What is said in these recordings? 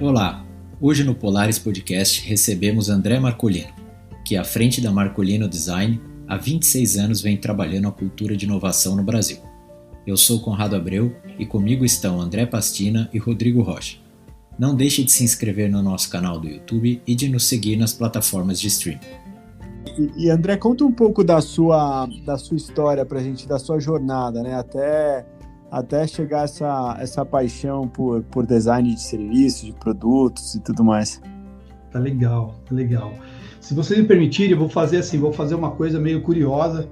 Olá, hoje no Polaris Podcast recebemos André Marcolino, que à frente da Marcolino Design, há 26 anos vem trabalhando a cultura de inovação no Brasil. Eu sou Conrado Abreu e comigo estão André Pastina e Rodrigo Rocha. Não deixe de se inscrever no nosso canal do YouTube e de nos seguir nas plataformas de streaming. E André, conta um pouco da sua história pra gente, da sua jornada, né? Até chegar essa paixão por design de serviços, de produtos e tudo mais. Tá legal. Se vocês me permitirem, eu vou fazer uma coisa meio curiosa.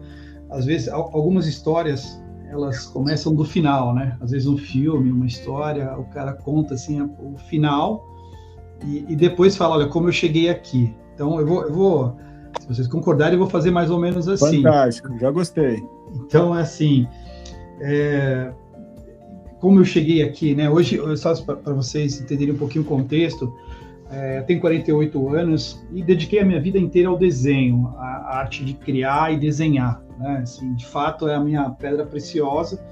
Às vezes, algumas histórias, elas começam do final, né? Às vezes um filme, uma história, o cara conta assim o final e depois fala, olha, como eu cheguei aqui. Então, eu vou, se vocês concordarem, eu vou fazer mais ou menos assim. Fantástico, já gostei. Então, é assim, como eu cheguei aqui, né? Hoje, só para vocês entenderem um pouquinho o contexto, eu tenho 48 anos e dediquei a minha vida inteira ao desenho, a arte de criar e desenhar, né? Assim, de fato, é a minha pedra preciosa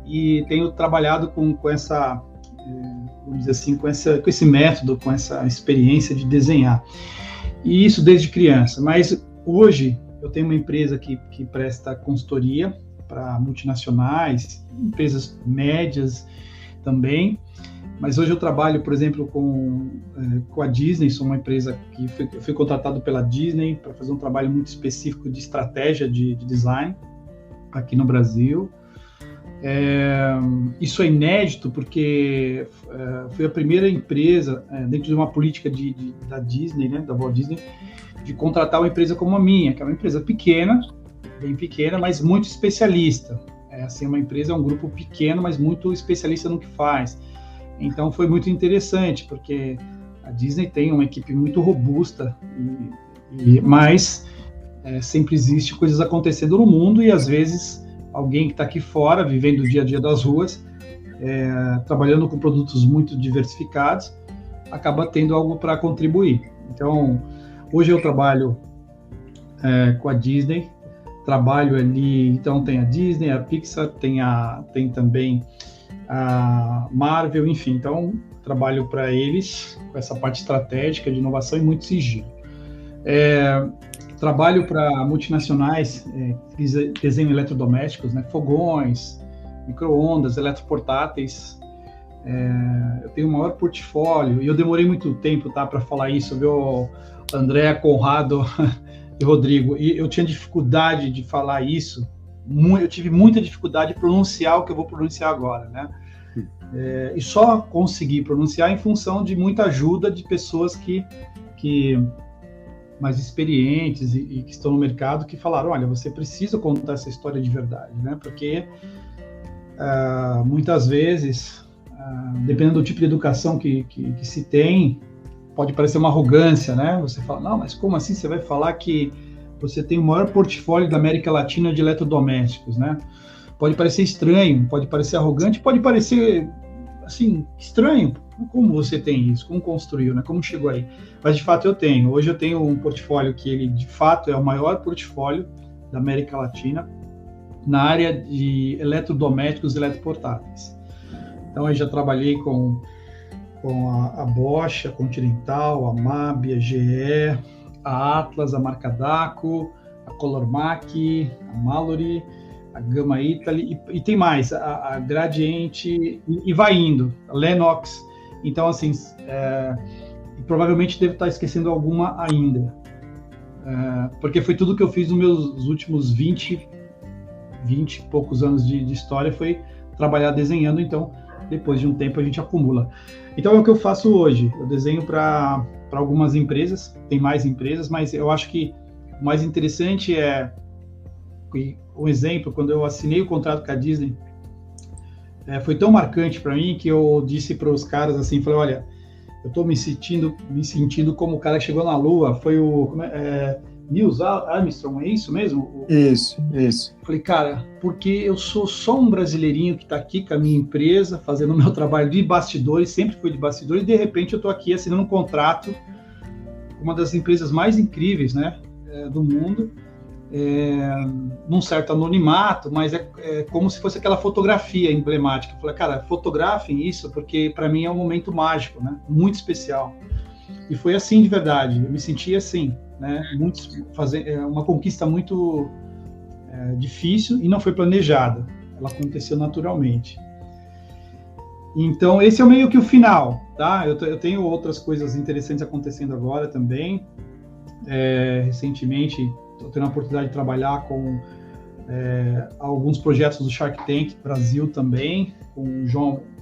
e tenho trabalhado com essa, vamos dizer assim, com esse método, com essa experiência de desenhar. E isso desde criança. Mas hoje eu tenho uma empresa que presta consultoria para multinacionais, empresas médias também. Mas hoje eu trabalho, por exemplo, com a Disney, sou uma empresa que eu fui contratado pela Disney para fazer um trabalho muito específico de estratégia de design aqui no Brasil. Isso é inédito porque foi a primeira empresa dentro de uma política da Disney, né, da Walt Disney, de contratar uma empresa como a minha, que é uma empresa pequena, bem pequena, mas muito especialista. Assim, uma empresa é um grupo pequeno, mas muito especialista no que faz. Então foi muito interessante, porque a Disney tem uma equipe muito robusta, mas sempre existe coisas acontecendo no mundo e às vezes alguém que está aqui fora, vivendo o dia a dia das ruas, trabalhando com produtos muito diversificados, acaba tendo algo para contribuir. Então, hoje eu trabalho com a Disney, trabalho ali, então tem a Disney, a Pixar, tem também a Marvel, enfim, então trabalho para eles com essa parte estratégica de inovação e muito sigilo. Trabalho para multinacionais que desenham eletrodomésticos, né, fogões, micro-ondas, eletroportáteis. Eu tenho o maior portfólio e eu demorei muito tempo, tá, para falar isso, viu, André, Conrado e Rodrigo, e eu tinha dificuldade de falar isso. Eu tive muita dificuldade de pronunciar o que eu vou pronunciar agora, né? E só consegui pronunciar em função de muita ajuda de pessoas que mais experientes e que estão no mercado, que falaram, olha, você precisa contar essa história de verdade, né? Porque muitas vezes, dependendo do tipo de educação que se tem, pode parecer uma arrogância, né? Você fala, não, mas como assim você vai falar que você tem o maior portfólio da América Latina de eletrodomésticos, né? Pode parecer estranho, pode parecer arrogante, pode parecer, assim, estranho. Como você tem isso? Como construiu, né? Como chegou aí? Mas, de fato, eu tenho. Hoje eu tenho um portfólio que ele, de fato, é o maior portfólio da América Latina na área de eletrodomésticos e eletroportáteis. Então, eu já trabalhei com a Bosch, a Continental, a MAB, a GE, a Atlas, a Marcadaco, a Colormac, a Mallory, a Gama Italy, e tem mais, a Gradiente, e vai indo, a Lennox. Então, assim, provavelmente devo estar esquecendo alguma ainda, porque foi tudo que eu fiz nos meus últimos 20 e poucos anos de história, foi trabalhar desenhando, então, depois de um tempo a gente acumula. Então, é o que eu faço hoje, eu desenho para algumas empresas, tem mais empresas, mas eu acho que o mais interessante um exemplo, quando eu assinei o contrato com a Disney, foi tão marcante para mim que eu disse para os caras assim, falei, olha, eu estou me sentindo como o cara que chegou na Lua, foi o Neil Armstrong, é isso mesmo? Isso. Falei, cara, porque eu sou só um brasileirinho que está aqui com a minha empresa, fazendo o meu trabalho de bastidores, sempre fui de bastidores, e de repente eu estou aqui assinando um contrato com uma das empresas mais incríveis, né, do mundo, num certo anonimato, mas é como se fosse aquela fotografia emblemática. Eu falei, cara, fotografem isso, porque para mim é um momento mágico, né? Muito especial. E foi assim de verdade, eu me senti assim, né? Uma conquista muito difícil e não foi planejada, ela aconteceu naturalmente. Então, esse é meio que o final, tá? Eu tenho outras coisas interessantes acontecendo agora também. Recentemente, estou tendo a oportunidade de trabalhar com alguns projetos do Shark Tank Brasil também, com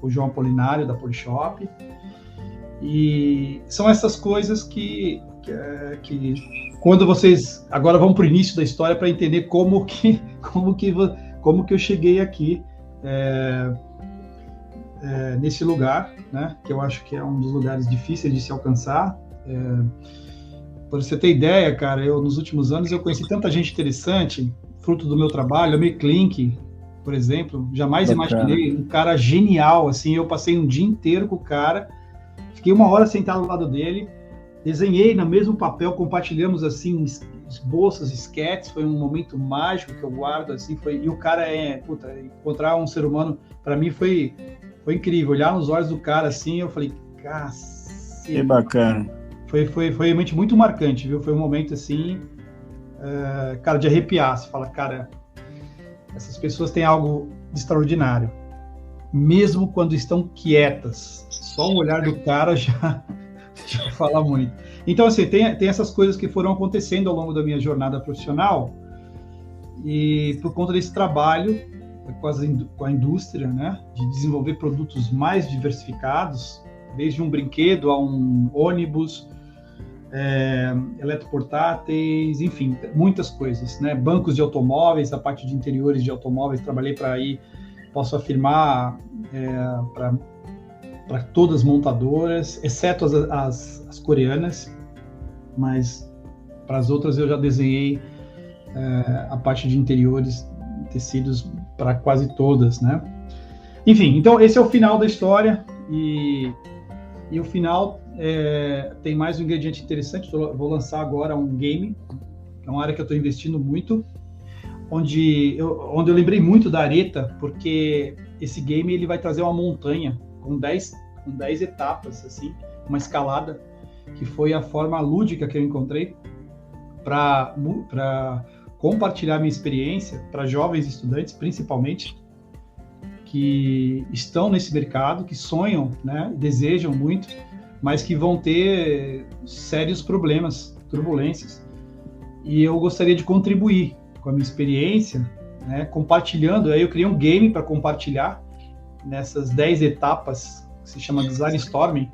o João Apolinário, da Polishop. E são essas coisas que quando vocês... Agora vamos para o início da história para entender como que eu cheguei aqui nesse lugar, né? Que eu acho que é um dos lugares difíceis de se alcançar. Para você ter ideia, cara, nos últimos anos eu conheci tanta gente interessante, fruto do meu trabalho. A Klink, por exemplo, jamais imaginei, um cara genial, assim. Eu passei um dia inteiro com o cara, fiquei 1 hora sentado ao lado dele, desenhei no mesmo papel, compartilhamos assim esboços, esquetes, foi um momento mágico que eu guardo, assim, e o cara encontrar um ser humano, para mim foi incrível, olhar nos olhos do cara, assim, eu falei, cacete. Que bacana. Foi realmente muito marcante, viu? Foi um momento, assim, cara, de arrepiar. Você fala, cara, essas pessoas têm algo extraordinário. Mesmo quando estão quietas. Só o olhar do cara já fala muito. Então, assim, tem essas coisas que foram acontecendo ao longo da minha jornada profissional, e por conta desse trabalho com a indústria, né, de desenvolver produtos mais diversificados, desde um brinquedo a um ônibus, eletroportáteis, enfim, muitas coisas, né? Bancos de automóveis, a parte de interiores de automóveis, trabalhei para aí, posso afirmar, para todas as montadoras, exceto as coreanas, mas para as outras eu já desenhei a parte de interiores, tecidos para quase todas, né? Enfim, então esse é o final da história, e o final tem mais um ingrediente interessante. Vou lançar agora um game, é uma área que eu estou investindo muito, onde eu lembrei muito da Areta, porque esse game ele vai trazer uma montanha com 10 etapas, assim, uma escalada, que foi a forma lúdica que eu encontrei para compartilhar minha experiência para jovens estudantes, principalmente, que estão nesse mercado, que sonham, né, desejam muito, mas que vão ter sérios problemas, turbulências. E eu gostaria de contribuir com a minha experiência, né, compartilhando. Aí eu criei um game para compartilhar nessas 10 etapas, que se chama Design Storming.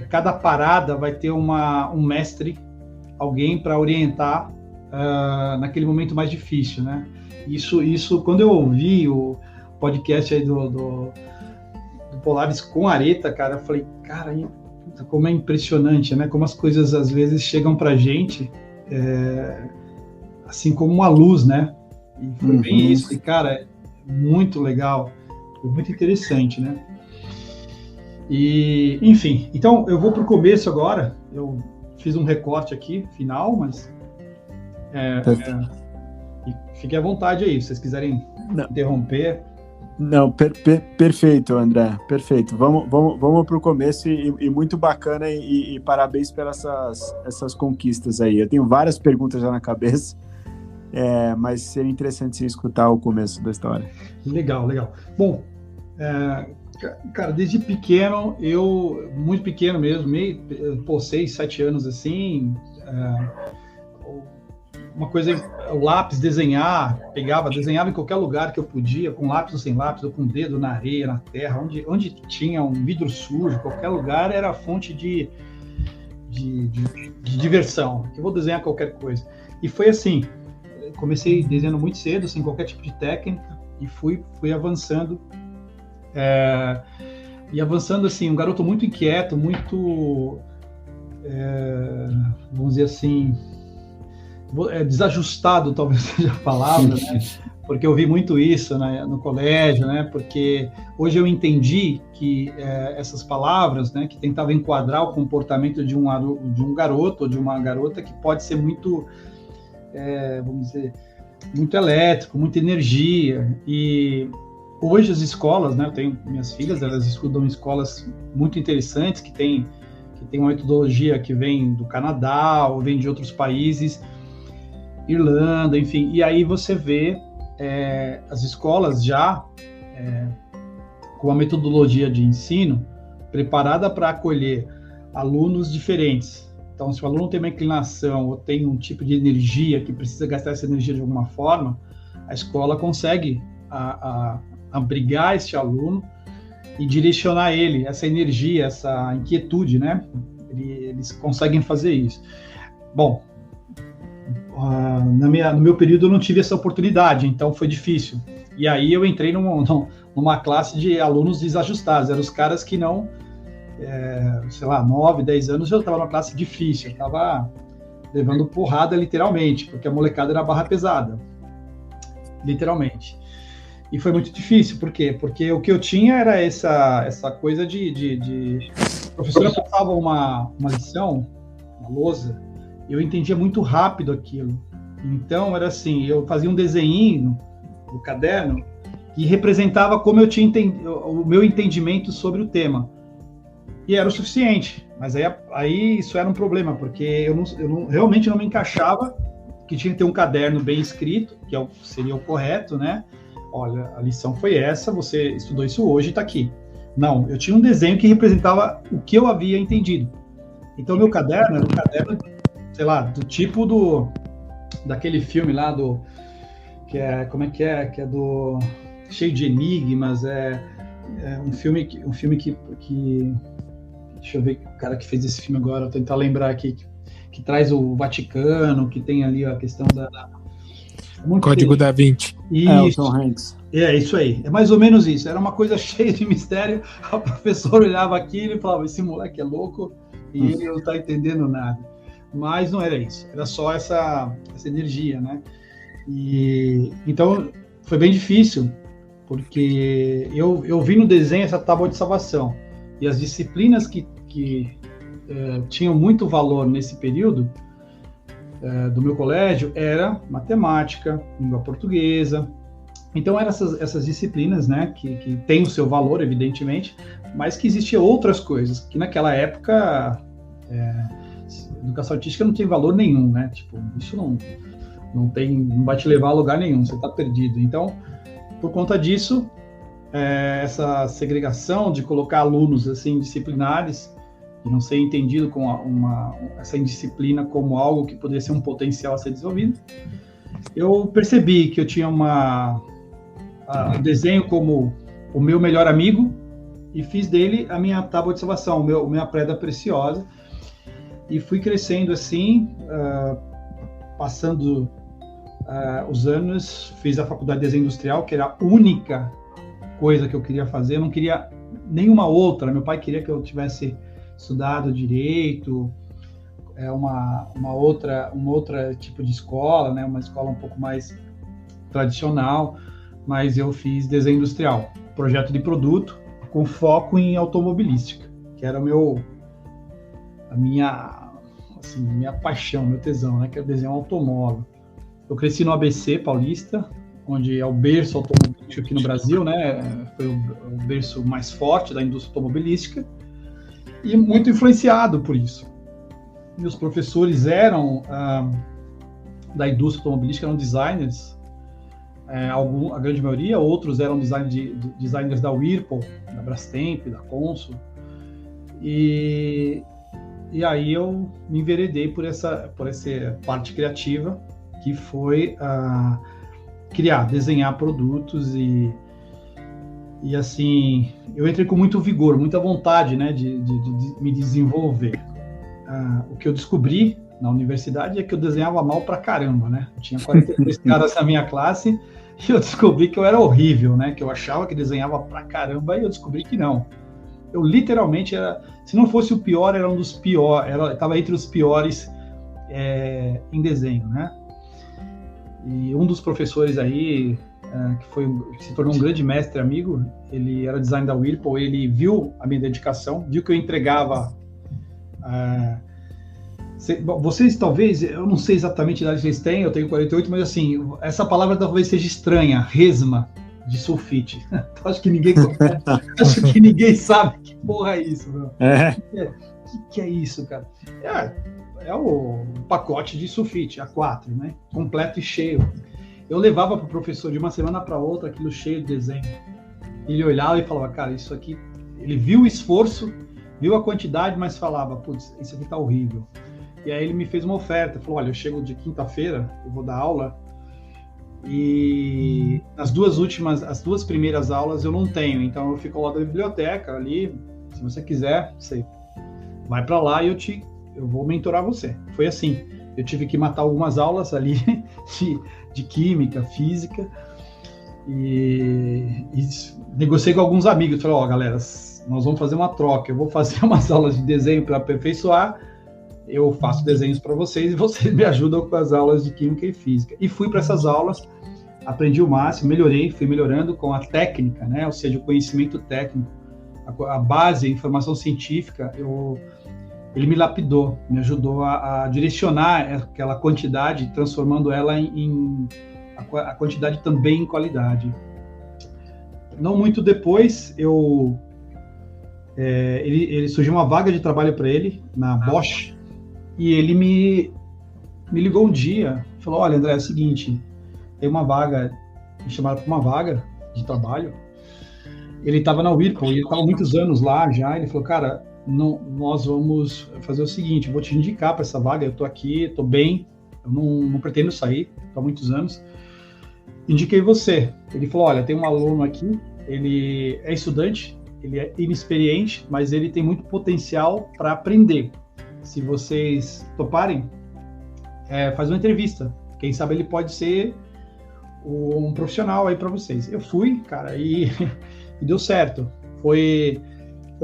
Cada parada vai ter um mestre, alguém para orientar naquele momento mais difícil, né? Isso, quando eu ouvi o podcast aí do Polaris com Areta, cara, eu falei, cara, como é impressionante, né? Como as coisas às vezes chegam pra gente assim como uma luz, né? E foi bem isso, e cara, muito legal, foi muito interessante, né? E, enfim, então eu vou pro começo agora. Eu fiz um recorte aqui, final, mas e fiquem à vontade aí, se vocês quiserem interromper. Não, perfeito, André, perfeito. Vamos para o começo, e muito bacana, e parabéns pelas essas conquistas aí. Eu tenho várias perguntas já na cabeça, mas seria interessante se escutar o começo da história. Legal. Bom, cara, desde pequeno, muito pequeno mesmo, 6, 7 anos assim, uma coisa, o lápis, desenhava em qualquer lugar que eu podia, com lápis ou sem lápis, ou com o dedo na areia, na terra, onde tinha um vidro sujo, qualquer lugar era a fonte de diversão, que eu vou desenhar qualquer coisa. E foi assim, comecei desenhando muito cedo, sem qualquer tipo de técnica, e fui avançando, assim, um garoto muito inquieto, muito, vamos dizer assim, desajustado, talvez seja a palavra, né? Porque eu vi muito isso, né, no colégio, né? Porque hoje eu entendi que essas palavras, né, que tentavam enquadrar o comportamento de um garoto ou de uma garota, que pode ser muito vamos dizer, muito elétrico, muita energia. E hoje as escolas, né, eu tenho minhas filhas, elas estudam em escolas muito interessantes, que tem uma metodologia que vem do Canadá ou vem de outros países, Irlanda, enfim. E aí você vê as escolas já com a metodologia de ensino preparada para acolher alunos diferentes. Então, se o aluno tem uma inclinação ou tem um tipo de energia que precisa gastar essa energia de alguma forma, a escola consegue abrigar esse aluno e direcionar ele, essa energia, essa inquietude, né? Eles conseguem fazer isso. Bom, no meu período eu não tive essa oportunidade, então foi difícil. E aí eu entrei numa classe de alunos desajustados, eram os caras que não, sei lá, 9, 10 anos eu estava numa classe difícil, eu estava levando porrada literalmente, porque a molecada era barra pesada, literalmente. E foi muito difícil, por quê? Porque o que eu tinha era essa coisa de... A professora passava uma lição, uma lousa, e eu entendia muito rápido aquilo. Então, era assim, eu fazia um desenho no caderno que representava como eu tinha o meu entendimento sobre o tema. E era o suficiente. Mas aí isso era um problema, porque eu realmente não me encaixava, que tinha que ter um caderno bem escrito, que seria o correto, né? Olha, a lição foi essa, você estudou isso hoje e está aqui. Não, eu tinha um desenho que representava o que eu havia entendido. Então, meu caderno era um caderno, sei lá, do tipo daquele filme lá que é do cheio de enigmas, um filme que deixa eu ver o cara que fez esse filme agora, vou tentar lembrar aqui, que traz o Vaticano, que tem ali a questão da Código da Vinci. Isso. O Tom Hanks. Isso aí. É mais ou menos isso. Era uma coisa cheia de mistério. A professora olhava aquilo e falava, esse moleque é louco e ele não está entendendo nada. Mas não era isso. Era só essa energia, né? E então foi bem difícil, porque eu vi no desenho essa tábua de salvação. E as disciplinas que tinham muito valor nesse período do meu colégio era matemática, língua portuguesa. Então eram essas disciplinas, né, que têm o seu valor, evidentemente, mas que existiam outras coisas, que naquela época educação artística não tem valor nenhum, né? Tipo, isso não vai te levar a lugar nenhum, você está perdido. Então, por conta disso, essa segregação de colocar alunos assim disciplinares e não ser entendido com essa indisciplina como algo que poderia ser um potencial a ser desenvolvido, eu percebi que eu tinha um desenho como o meu melhor amigo e fiz dele a minha tábua de salvação, minha pedra preciosa, e fui crescendo assim, passando os anos, fiz a faculdade de desenho industrial, que era a única coisa que eu queria fazer, eu não queria nenhuma outra. Meu pai queria que eu tivesse estudado direito, uma outra tipo de escola, né, uma escola um pouco mais tradicional, mas eu fiz desenho industrial, projeto de produto com foco em automobilística, que era a minha paixão, meu tesão, né, que é desenhar um automóvel. Eu cresci no ABC Paulista, onde é o berço automobilístico aqui no Brasil, né, foi o berço mais forte da indústria automobilística, e muito influenciado por isso. Meus professores eram da indústria automobilística, eram designers, a grande maioria, outros eram designers da Whirlpool, da Brastemp, da Consul, e aí eu me enveredei por essa parte criativa, que foi desenhar produtos e assim, eu entrei com muito vigor, muita vontade, né, de me desenvolver. O que eu descobri na universidade é que eu desenhava mal pra caramba, né? Eu tinha 43 caras na minha classe e eu descobri que eu era horrível, né? Que eu achava que desenhava pra caramba e eu descobri que não. Eu literalmente se não fosse o pior, era um dos piores, estava entre os piores em desenho, né? E um dos professores aí, que se tornou um grande mestre amigo, ele era designer da Whirlpool, ele viu a minha dedicação, viu que eu entregava Vocês talvez, eu não sei exatamente a idade que vocês têm, eu tenho 48, mas assim, essa palavra talvez seja estranha, resma de sulfite. Acho que ninguém sabe que porra é isso, meu. Que é isso, cara? É o pacote de sulfite, A4, né? Completo e cheio. Eu levava para o professor de uma semana para outra aquilo cheio de desenho. Ele olhava e falava, cara, isso aqui... Ele viu o esforço, viu a quantidade, mas falava, putz, isso aqui tá horrível. E aí ele me fez uma oferta, falou, olha, eu chego de quinta-feira, eu vou dar aula, e as duas primeiras aulas eu não tenho, então eu fico lá da biblioteca ali, se você quiser, você vai para lá e eu vou mentorar você. Foi assim, eu tive que matar algumas aulas ali de química, física, e negociei com alguns amigos, falei, ó, galera, nós vamos fazer uma troca, eu vou fazer umas aulas de desenho para aperfeiçoar, eu faço desenhos para vocês e vocês me ajudam com as aulas de química e física. E fui para essas aulas, aprendi o máximo, fui melhorando com a técnica, né? Ou seja, o conhecimento técnico, a base, a informação científica, ele me lapidou, me ajudou a direcionar aquela quantidade, transformando ela a quantidade também em qualidade. Não muito depois, ele surgiu uma vaga de trabalho para ele na Bosch, e ele me ligou um dia, falou, olha, André, é o seguinte, tem uma vaga, me chamaram para uma vaga de trabalho. Ele estava na Whirlpool, ele estava há muitos anos lá já, ele falou, cara, nós vamos fazer o seguinte, eu vou te indicar para essa vaga, eu estou aqui, estou bem, eu não pretendo sair, estou há muitos anos, indiquei você. Ele falou, olha, tem um aluno aqui, ele é estudante, ele é inexperiente, mas ele tem muito potencial para aprender. Se vocês toparem, faz uma entrevista. Quem sabe ele pode ser um profissional aí para vocês. Eu fui, cara, e deu certo. Foi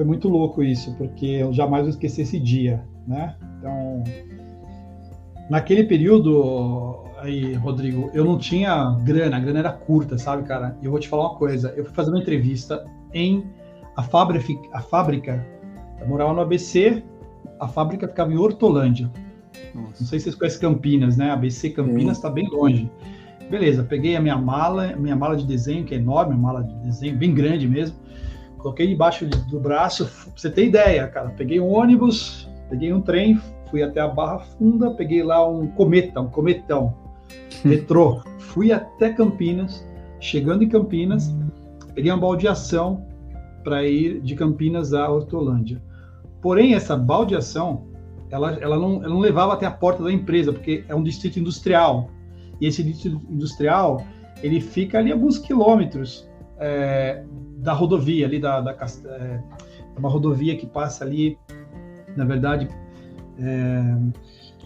muito louco isso, porque eu jamais vou esquecer esse dia, né? Então, naquele período aí, Rodrigo, eu não tinha grana, a grana era curta, sabe, cara? E eu vou te falar uma coisa, eu fui fazer uma entrevista a fábrica, eu morava no ABC, a fábrica ficava em Hortolândia. Nossa. Não sei se vocês conhecem Campinas, né? ABC Campinas está bem longe. Beleza, peguei a minha mala de desenho, que é enorme, uma mala de desenho, bem grande mesmo, coloquei debaixo do braço, pra você ter ideia, cara, peguei um ônibus, peguei um trem, fui até a Barra Funda, peguei lá um cometão, metrô, fui até Campinas, chegando em Campinas, peguei uma baldeação para ir de Campinas a Hortolândia. Porém, essa baldeação, ela não levava até a porta da empresa, porque é um distrito industrial. E esse distrito industrial, ele fica ali a alguns quilômetros da rodovia, ali uma rodovia que passa ali, na verdade,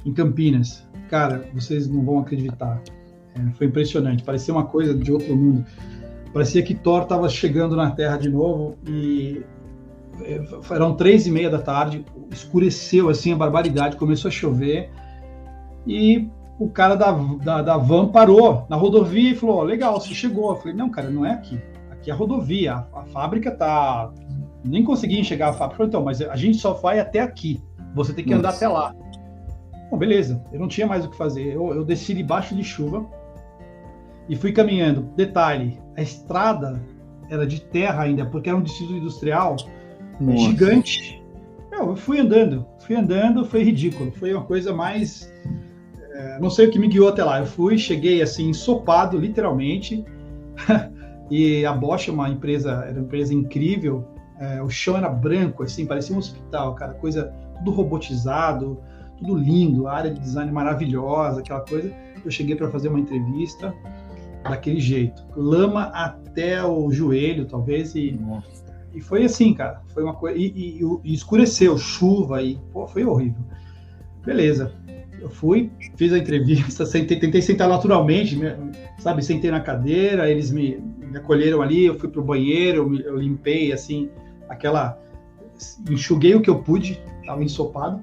em Campinas. Cara, vocês não vão acreditar. Foi impressionante, parecia uma coisa de outro mundo. Parecia que Thor estava chegando na Terra de novo e eram 3:30 da tarde, escureceu assim a barbaridade, começou a chover e o cara da van parou na rodovia e falou, legal, você chegou. Eu falei, não, cara, não é aqui é a rodovia, a fábrica tá... Nem consegui enxergar a fábrica. Eu falei, então, mas a gente só vai até aqui, você tem que andar até lá. Bom, beleza, eu não tinha mais o que fazer, eu desci debaixo de chuva e fui caminhando. Detalhe, a estrada era de terra ainda, porque era um distrito industrial gigante. Eu fui andando, foi ridículo, foi uma coisa mais... não sei o que me guiou até lá. Eu cheguei assim, ensopado, literalmente, e a Bosch era uma empresa incrível, o chão era branco, assim, parecia um hospital, cara, coisa, tudo robotizado, tudo lindo, a área de design maravilhosa, aquela coisa. Eu cheguei para fazer uma entrevista daquele jeito, lama até o joelho, talvez, e foi assim, cara, foi uma coisa, e escureceu, chuva, e pô, foi horrível. Beleza, eu fiz a entrevista, tentei sentar naturalmente, sabe, sentei na cadeira, eles me acolheram ali, eu fui pro banheiro, eu limpei, assim, enxuguei o que eu pude, estava ensopado,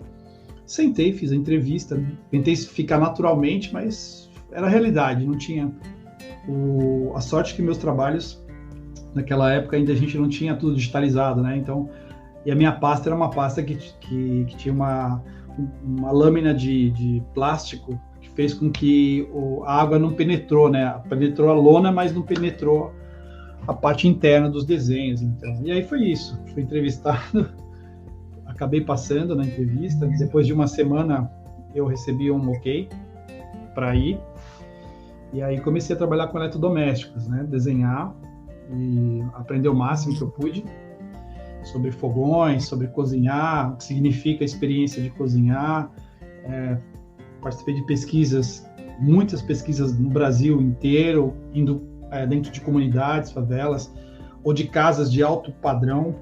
sentei, fiz a entrevista, tentei ficar naturalmente, mas era a realidade, não tinha... A sorte que meus trabalhos, naquela época ainda a gente não tinha tudo digitalizado, né? Então, e a minha pasta era uma pasta que tinha uma lâmina de plástico que fez com que a água não penetrou, né? Penetrou a lona, mas não penetrou a parte interna dos desenhos. Então. E aí foi isso. Fui entrevistado, acabei passando na entrevista. Depois de uma semana, eu recebi um ok para ir. E aí comecei a trabalhar com eletrodomésticos, né? Desenhar e aprender o máximo que eu pude sobre fogões, sobre cozinhar, o que significa a experiência de cozinhar. Participei de pesquisas, muitas pesquisas no Brasil inteiro, indo dentro de comunidades, favelas, ou de casas de alto padrão,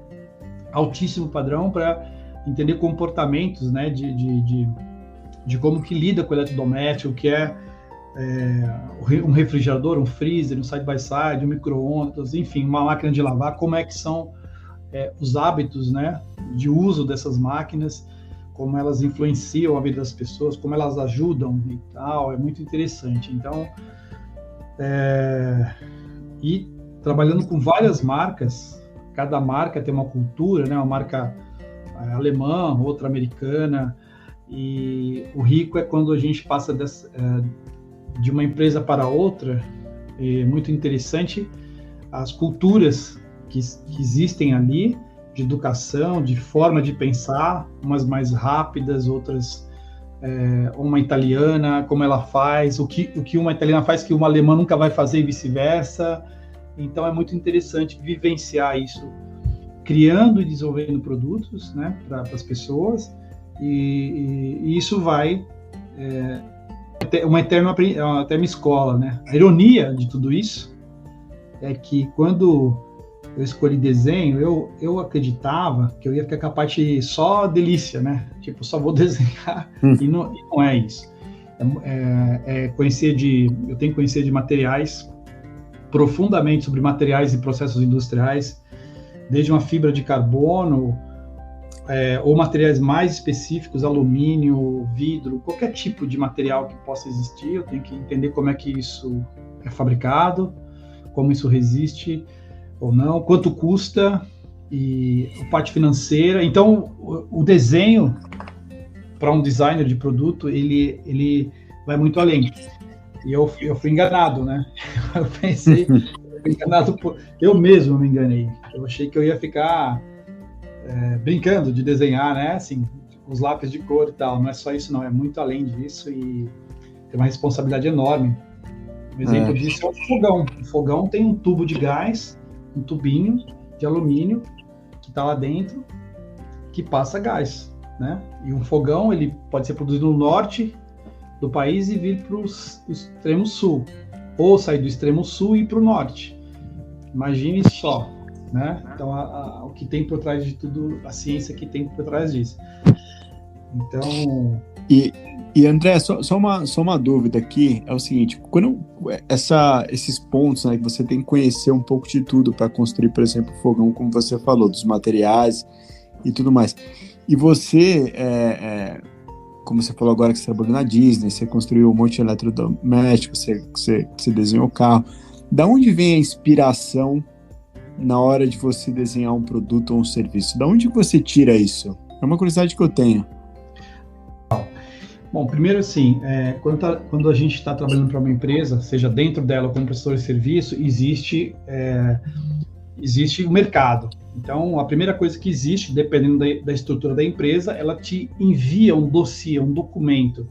altíssimo padrão, para entender comportamentos, né, de como que lida com o eletrodoméstico, o que é um refrigerador, um freezer, um side-by-side, um micro-ondas, enfim, uma máquina de lavar, como é que são os hábitos, né, de uso dessas máquinas, como elas influenciam a vida das pessoas, como elas ajudam e tal, é muito interessante. Então, e trabalhando com várias marcas, cada marca tem uma cultura, né, uma marca alemã, outra americana, e o rico é quando a gente passa de uma empresa para outra, é muito interessante as culturas que existem ali, de educação, de forma de pensar, umas mais rápidas, outras, uma italiana, como ela faz, o que uma italiana faz que uma alemã nunca vai fazer e vice-versa. Então é muito interessante vivenciar isso, criando e desenvolvendo produtos, né, para as pessoas, e isso vai uma eterna escola, né? A ironia de tudo isso é que quando eu escolhi desenho, eu acreditava que eu ia ficar com a parte só delícia, né? Tipo, só vou desenhar, e não é isso. Eu tenho que conhecer de materiais, profundamente sobre materiais e processos industriais, desde uma fibra de carbono, ou materiais mais específicos, alumínio, vidro, qualquer tipo de material que possa existir, eu tenho que entender como é que isso é fabricado, como isso resiste ou não, quanto custa, e a parte financeira. Então, o desenho, para um designer de produto, ele vai muito além. E eu fui enganado, né? Eu pensei, eu mesmo me enganei. Eu achei que eu ia ficar brincando de desenhar, né? Assim, os lápis de cor e tal. Não é só isso, não. É muito além disso e tem uma responsabilidade enorme. Um exemplo disso é o fogão. O fogão tem um tubo de gás, um tubinho de alumínio que está lá dentro, que passa gás, né? E um fogão, ele pode ser produzido no norte do país e vir para o extremo sul, ou sair do extremo sul e ir para o norte. Imagine só, né? Então, o que tem por trás de tudo, a ciência que tem por trás disso. Então... E André, só uma dúvida aqui, é o seguinte, quando esses pontos, né, que você tem que conhecer um pouco de tudo para construir, por exemplo, o fogão, como você falou, dos materiais e tudo mais. E você, como você falou agora que você trabalhou na Disney, você construiu um monte de eletrodoméstico, você desenhou o carro. Da onde vem a inspiração na hora de você desenhar um produto ou um serviço? Da onde você tira isso? É uma curiosidade que eu tenho. Bom, primeiro assim, quando a gente está trabalhando para uma empresa, seja dentro dela como prestador de serviço, existe o mercado. Então, a primeira coisa que existe, dependendo da estrutura da empresa, ela te envia um dossiê, um documento,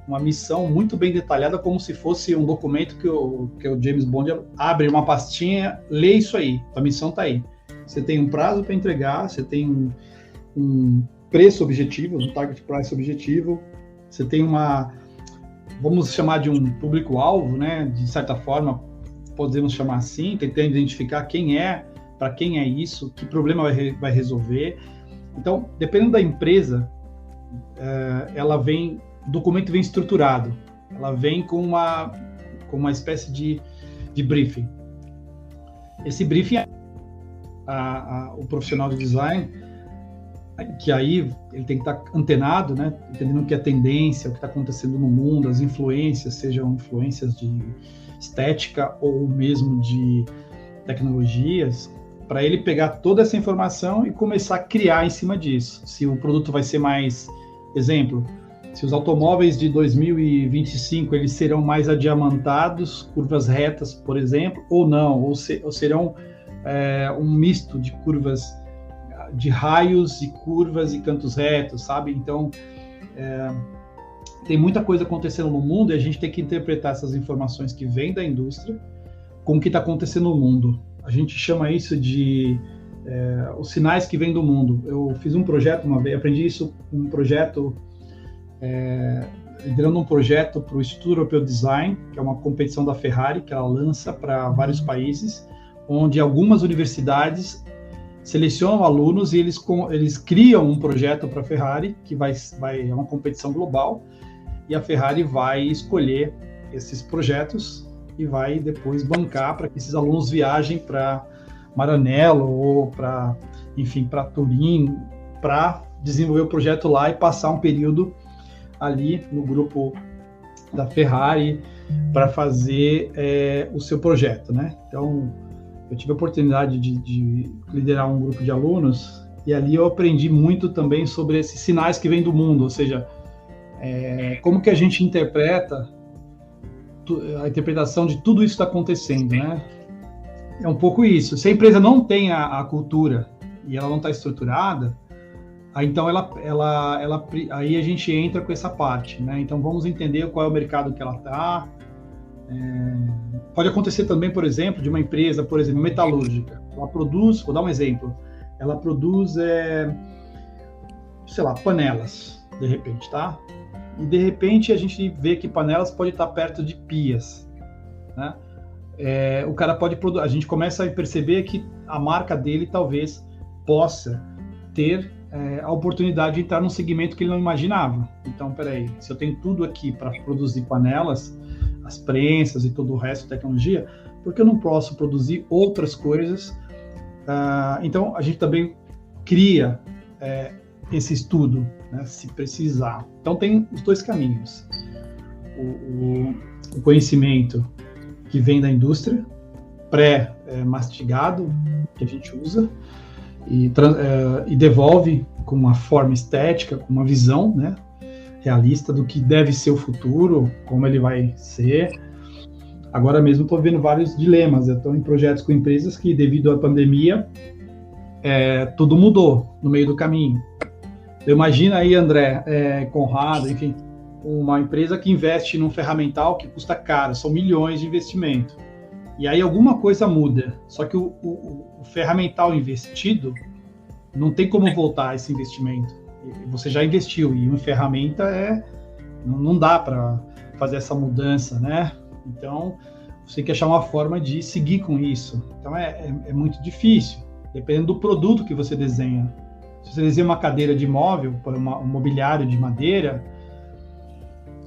uma missão muito bem detalhada, como se fosse um documento que o James Bond abre uma pastinha, lê isso aí, a missão está aí. Você tem um prazo para entregar, você tem um preço objetivo, um target price objetivo, você tem vamos chamar de um público-alvo, né? De certa forma, podemos chamar assim, tentando identificar quem para quem é isso, que problema vai resolver. Então, dependendo da empresa, o documento vem estruturado, ela vem com uma espécie de briefing. Esse briefing, o profissional de design, que aí ele tem que estar antenado, né, entendendo o que é tendência, o que está acontecendo no mundo, as influências, sejam influências de estética ou mesmo de tecnologias, para ele pegar toda essa informação e começar a criar em cima disso. Se o produto vai ser mais Exemplo, se os automóveis de 2025 eles serão mais adiamantados, curvas retas, por exemplo, ou não, ou serão um misto de curvas, de raios e curvas e cantos retos, sabe? Então, tem muita coisa acontecendo no mundo e a gente tem que interpretar essas informações que vêm da indústria com o que está acontecendo no mundo. A gente chama isso de os sinais que vêm do mundo. Eu fiz um projeto uma vez, aprendi isso um projeto, liderando um projeto para o Instituto Europeu de Design, que é uma competição da Ferrari, que ela lança para vários países, onde algumas universidades selecionam alunos e eles criam um projeto para a Ferrari, que é uma competição global, e a Ferrari vai escolher esses projetos e vai depois bancar para que esses alunos viajem para Maranello ou para Turim, para desenvolver o projeto lá e passar um período ali no grupo da Ferrari para fazer o seu projeto, né? Então, eu tive a oportunidade de liderar um grupo de alunos e ali eu aprendi muito também sobre esses sinais que vêm do mundo, ou seja, como que a gente interpreta a interpretação de tudo isso que está acontecendo, né? É um pouco isso. Se a empresa não tem a cultura e ela não está estruturada, então aí a gente entra com essa parte, né? Então vamos entender qual é o mercado que ela está. Pode acontecer também, por exemplo, de uma empresa, por exemplo, metalúrgica. Ela produz, vou dar um exemplo, ela produz, sei lá, panelas, de repente, tá? E de repente a gente vê que panelas pode estar perto de pias, né? O cara pode produzir, a gente começa a perceber que a marca dele talvez possa ter a oportunidade de entrar num segmento que ele não imaginava. Então, peraí, se eu tenho tudo aqui para produzir panelas, as prensas e todo o resto da tecnologia, por que eu não posso produzir outras coisas? Então, a gente também cria esse estudo, né, se precisar. Então, tem os dois caminhos. O conhecimento que vem da indústria, pré-mastigado, que a gente usa, e devolve com uma forma estética, com uma visão, né, realista do que deve ser o futuro, como ele vai ser. Agora mesmo estou vendo vários dilemas. Eu estou em projetos com empresas que, devido à pandemia, tudo mudou no meio do caminho. Então, imagina aí, André, Conrado, enfim, uma empresa que investe num ferramental que custa caro, são milhões de investimento. E aí alguma coisa muda, só que o ferramental investido não tem como voltar esse investimento. Você já investiu e uma ferramenta não dá para fazer essa mudança, né? Então, você tem que achar uma forma de seguir com isso. Então, é muito difícil, dependendo do produto que você desenha. Se você desenha uma cadeira de móvel, um mobiliário de madeira,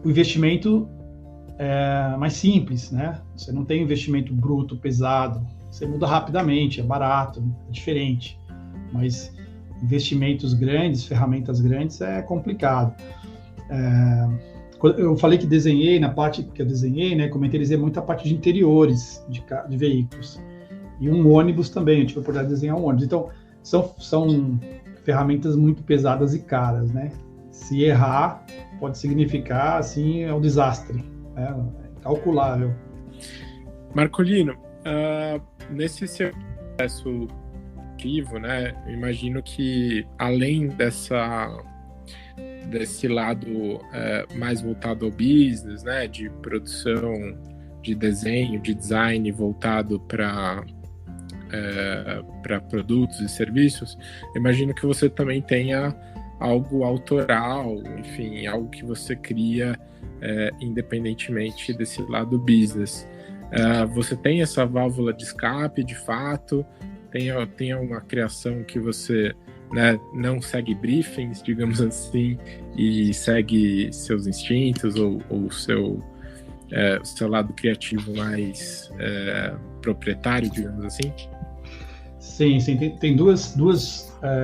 o investimento é mais simples, né? Você não tem investimento bruto, pesado, você muda rapidamente, é barato, é diferente. Mas investimentos grandes, ferramentas grandes, é complicado. Eu falei que desenhei, na parte que eu desenhei, né, desenhei muita parte de interiores de veículos. E um ônibus também, eu tive a oportunidade de desenhar um ônibus. Então, são ferramentas muito pesadas e caras, né? Se errar, pode significar, assim, um desastre. É calculável. Marcolino, nesse seu processo ativo, né, eu imagino que além desse lado mais voltado ao business, né, de produção, de desenho, de design voltado para produtos e serviços, eu imagino que você também tenha algo autoral, enfim, algo que você cria independentemente desse lado business. Você tem essa válvula de escape, de fato? Tem uma criação que você, né, não segue briefings, digamos assim, e segue seus instintos ou o seu lado criativo mais proprietário, digamos assim? Sim, tem duas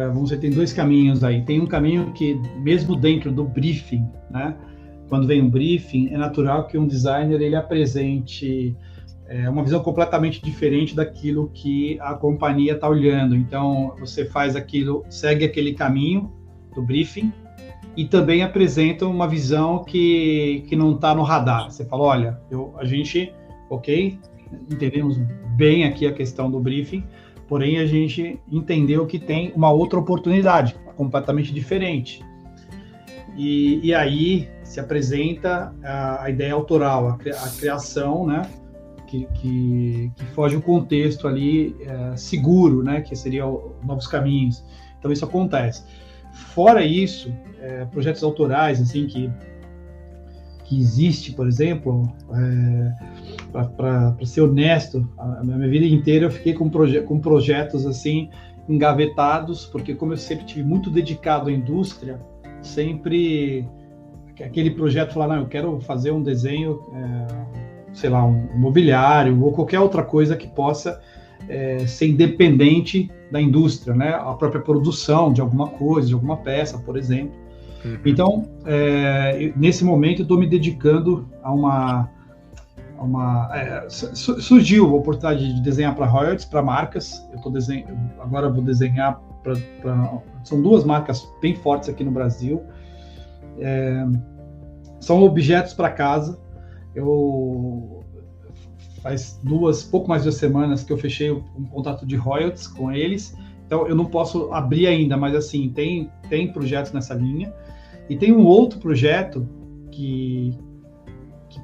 vamos dizer, tem dois caminhos aí. Tem um caminho que, mesmo dentro do briefing, né, quando vem um briefing, é natural que um designer ele apresente uma visão completamente diferente daquilo que a companhia está olhando. Então, você faz aquilo, segue aquele caminho do briefing, e também apresentam uma visão que não está no radar. Você fala, olha, a gente, ok, entendemos bem aqui a questão do briefing, porém a gente entendeu que tem uma outra oportunidade, completamente diferente. E aí se apresenta a ideia autoral, a criação, né, que foge o contexto ali seguro, né, que seria novos caminhos. Então isso acontece. Fora isso, projetos autorais, assim, que existe, por exemplo, para ser honesto, a minha vida inteira eu fiquei com projetos assim engavetados, porque como eu sempre tive muito dedicado à indústria, sempre aquele projeto falar, não, eu quero fazer um desenho, sei lá, um mobiliário ou qualquer outra coisa que possa ser independente da indústria, né? A própria produção de alguma coisa, de alguma peça, por exemplo. Uhum. Então, nesse momento eu estou me dedicando a surgiu a oportunidade de desenhar para royalties, para marcas. Agora eu vou desenhar são 2 marcas bem fortes aqui no Brasil. São objetos para casa. Faz pouco mais de 2 semanas que eu fechei um contrato de royalties com eles. Então eu não posso abrir ainda, mas assim, tem projetos nessa linha. E tem um outro projeto que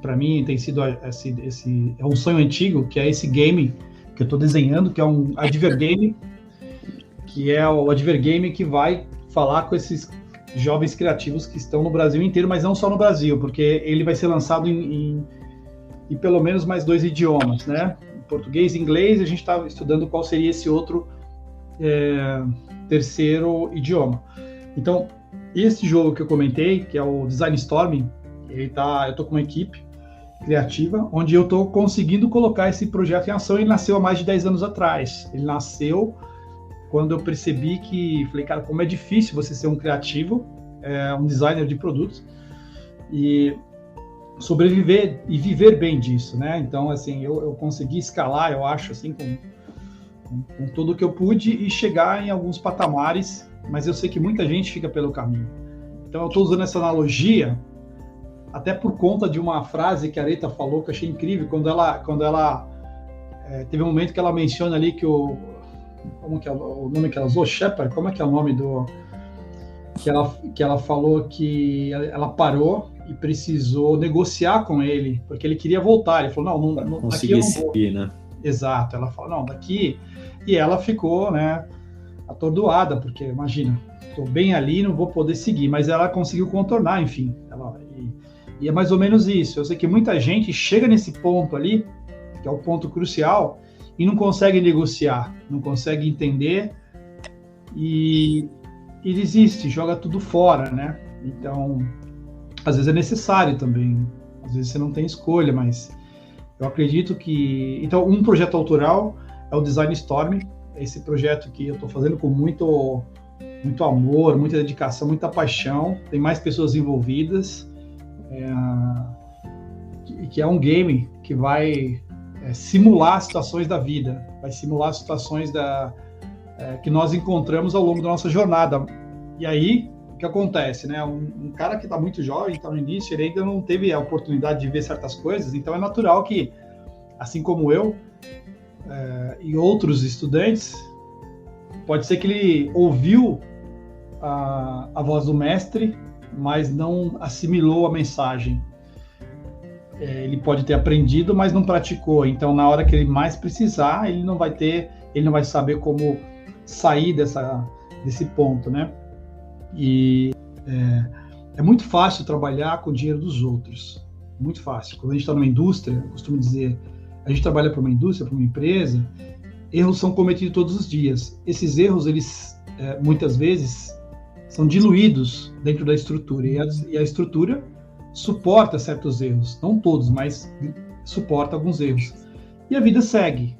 para mim tem sido é um sonho antigo, que é esse game que eu estou desenhando, que é um advergame, que é o advergame que vai falar com esses jovens criativos que estão no Brasil inteiro, mas não só no Brasil, porque ele vai ser lançado em pelo menos mais 2 idiomas, né? Português e inglês. A gente está estudando qual seria esse outro terceiro idioma. Então, esse jogo que eu comentei, que é o Design Storm, eu estou com uma equipe criativa, onde eu estou conseguindo colocar esse projeto em ação. Ele nasceu há mais de 10 anos atrás. Ele nasceu quando eu percebi falei, cara, como é difícil você ser um criativo, um designer de produtos, e sobreviver e viver bem disso, né? Então, assim, eu consegui escalar, eu acho, assim, com tudo o que eu pude e chegar em alguns patamares, mas eu sei que muita gente fica pelo caminho. Então, eu estou usando essa analogia até por conta de uma frase que a Aretha falou que eu achei incrível, quando ela teve um momento que ela menciona ali que como que é o nome que ela usou? Shepard? Como é que é o nome que ela falou que ela parou e precisou negociar com ele, porque ele queria voltar. Ele falou, não daqui eu não vou. Né? Exato. Ela falou, não, daqui... E ela ficou, né, atordoada, porque, imagina, estou bem ali, não vou poder seguir. Mas ela conseguiu contornar, enfim. E é mais ou menos isso. Eu sei que muita gente chega nesse ponto ali, que é o ponto crucial, e não consegue negociar, não consegue entender e desiste, joga tudo fora, né? Então, às vezes é necessário também, às vezes você não tem escolha, mas eu acredito que... Então, um projeto autoral é o Design Storm, esse projeto que eu estou fazendo com muito amor, muita dedicação, muita paixão, tem mais pessoas envolvidas, que é um game que vai simular situações da vida, vai simular situações que nós encontramos ao longo da nossa jornada. E aí, o que acontece, né? Um cara que está muito jovem, está no início, ele ainda não teve a oportunidade de ver certas coisas, então é natural que, assim como eu e outros estudantes, pode ser que ele ouviu a voz do mestre, mas não assimilou a mensagem. Ele pode ter aprendido, mas não praticou. Então, na hora que ele mais precisar, ele não vai saber como sair desse ponto, né? E é muito fácil trabalhar com o dinheiro dos outros. Muito fácil. Quando a gente está numa indústria, eu costumo dizer, a gente trabalha para uma indústria, para uma empresa, erros são cometidos todos os dias. Esses erros, eles muitas vezes são diluídos dentro da estrutura. E a estrutura suporta certos erros. Não todos, mas suporta alguns erros. E a vida segue.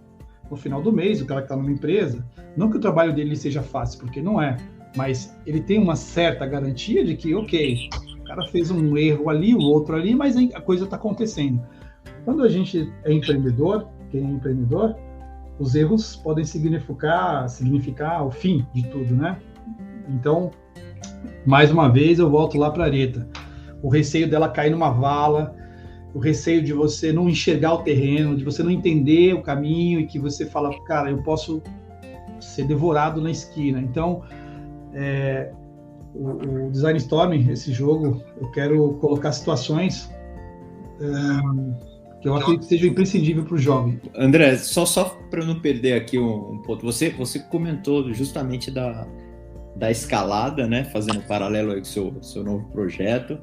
No final do mês, o cara que está numa empresa, não que o trabalho dele seja fácil, porque não é, mas ele tem uma certa garantia de que, ok, o cara fez um erro ali, o outro ali, mas a coisa está acontecendo. Quando a gente é empreendedor, quem é empreendedor, os erros podem significar o fim de tudo, né? Então, mais uma vez eu volto lá para a Areta. O receio dela cair numa vala, o receio de você não enxergar o terreno, de você não entender o caminho e que você fala, cara, eu posso ser devorado na esquina. Então, o Design Storm, esse jogo, eu quero colocar situações que eu acredito que seja imprescindível para o jovem. André, só para eu não perder aqui um ponto, você comentou justamente da escalada, né, fazendo paralelo aí com o seu novo projeto,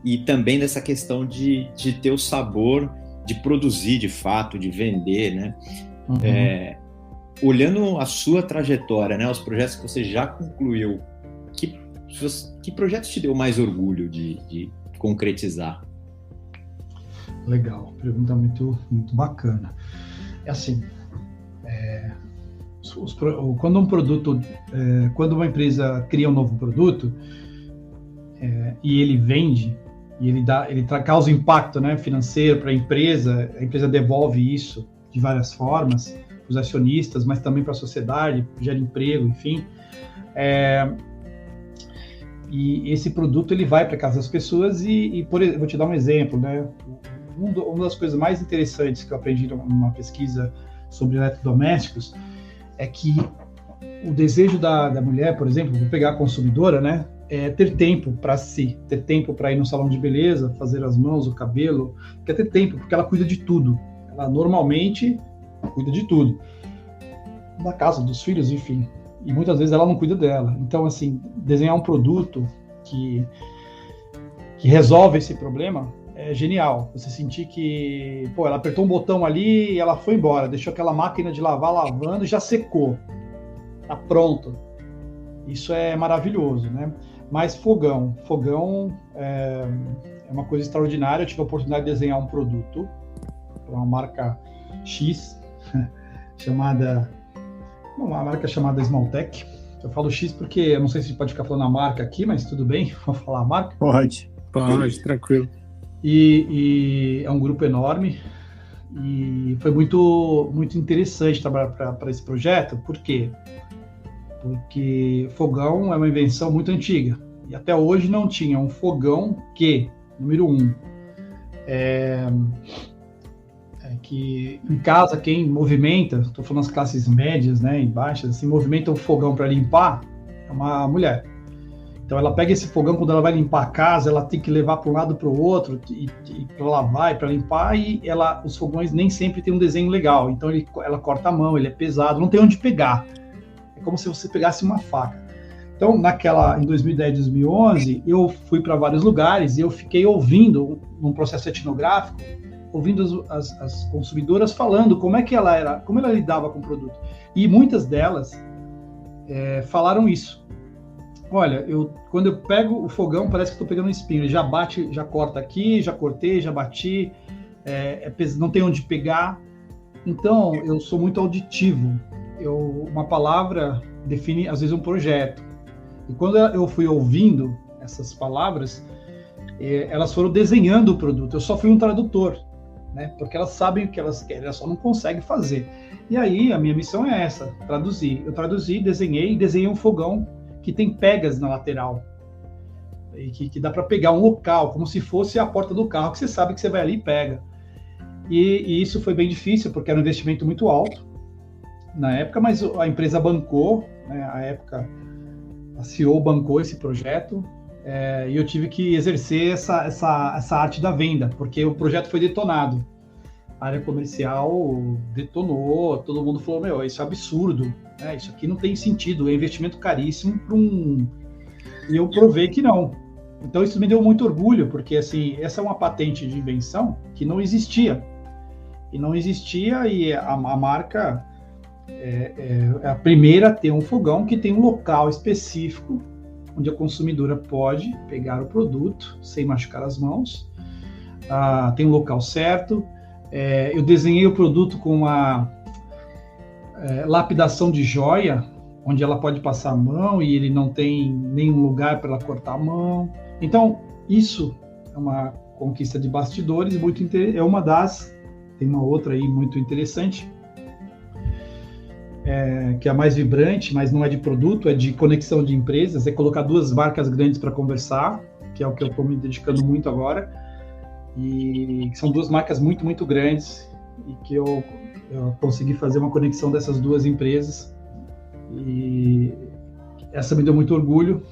e também dessa questão de ter o sabor de produzir de fato, de vender, né? Olhando a sua trajetória, né, os projetos que você já concluiu, que projeto te deu mais orgulho de concretizar? Legal, pergunta muito, muito bacana. É assim, quando quando uma empresa cria um novo produto e ele vende, e ele causa impacto, né, financeiro para a empresa devolve isso de várias formas, para os acionistas, mas também para a sociedade, gera emprego, enfim. E esse produto ele vai para casa das pessoas vou te dar um exemplo, né? Uma das coisas mais interessantes que eu aprendi numa pesquisa sobre eletrodomésticos é que o desejo da mulher, por exemplo, vou pegar a consumidora, né? É ter tempo para si, ter tempo para ir no salão de beleza, fazer as mãos, o cabelo, quer ter tempo, porque ela cuida de tudo. Ela normalmente cuida de tudo. Da casa, dos filhos, enfim. E muitas vezes ela não cuida dela. Então, assim, desenhar um produto que resolve esse problema é genial. Você sentir que, ela apertou um botão ali e ela foi embora, deixou aquela máquina de lavar lavando e já secou. Tá pronto. Isso é maravilhoso, né? Mas fogão é uma coisa extraordinária. Eu tive a oportunidade de desenhar um produto para uma marca X, uma marca chamada Smalltech. Eu falo X porque eu não sei se pode ficar falando a marca aqui, mas tudo bem, vou falar a marca. Pode, tranquilo. E é um grupo enorme e foi muito, muito interessante trabalhar para esse projeto. Por quê? Porque fogão é uma invenção muito antiga e até hoje não tinha um fogão que, número 1, que em casa quem movimenta, estou falando as classes médias, né, e baixas, assim, movimenta o fogão para limpar é uma mulher. Então ela pega esse fogão, quando ela vai limpar a casa, ela tem que levar para um lado para o outro, e para lavar e para limpar, e os fogões nem sempre tem um desenho legal, então ela corta a mão, ele é pesado, não tem onde pegar. É como se você pegasse uma faca. Então, em 2010, 2011, eu fui para vários lugares e eu fiquei ouvindo, num processo etnográfico, ouvindo as consumidoras falando como ela lidava com o produto. E muitas delas falaram isso. Olha, quando eu pego o fogão, parece que estou pegando um espinho. Ele já bate, já corta aqui, já cortei, já bati, não tem onde pegar. Então, eu sou muito auditivo. Uma palavra define, às vezes, um projeto. E quando eu fui ouvindo essas palavras, elas foram desenhando o produto. Eu só fui um tradutor, né? Porque elas sabem o que elas querem, elas só não conseguem fazer. E aí, a minha missão é essa, traduzir. Eu traduzi, desenhei um fogão que tem pegas na lateral. E que dá para pegar um local, como se fosse a porta do carro, que você sabe que você vai ali e pega. E isso foi bem difícil, porque era um investimento muito alto na época, mas a empresa bancou, né, a CEO bancou esse projeto, e eu tive que exercer essa arte da venda, porque o projeto foi detonado. A área comercial detonou, todo mundo falou, isso é absurdo, né, isso aqui não tem sentido, é um investimento caríssimo E eu provei que não. Então isso me deu muito orgulho, porque assim, essa é uma patente de invenção que não existia. E a marca é a primeira a ter um fogão que tem um local específico onde a consumidora pode pegar o produto sem machucar as mãos. Tem um local certo. Eu desenhei o produto com uma lapidação de joia, onde ela pode passar a mão e ele não tem nenhum lugar para ela cortar a mão. Então, isso é uma conquista de bastidores, tem uma outra aí muito interessante. que é a mais vibrante, mas não é de produto, é de conexão de empresas, é colocar duas marcas grandes para conversar, que é o que eu estou me dedicando muito agora, e são duas marcas muito, muito grandes, e que eu consegui fazer uma conexão dessas duas empresas, e essa me deu muito orgulho.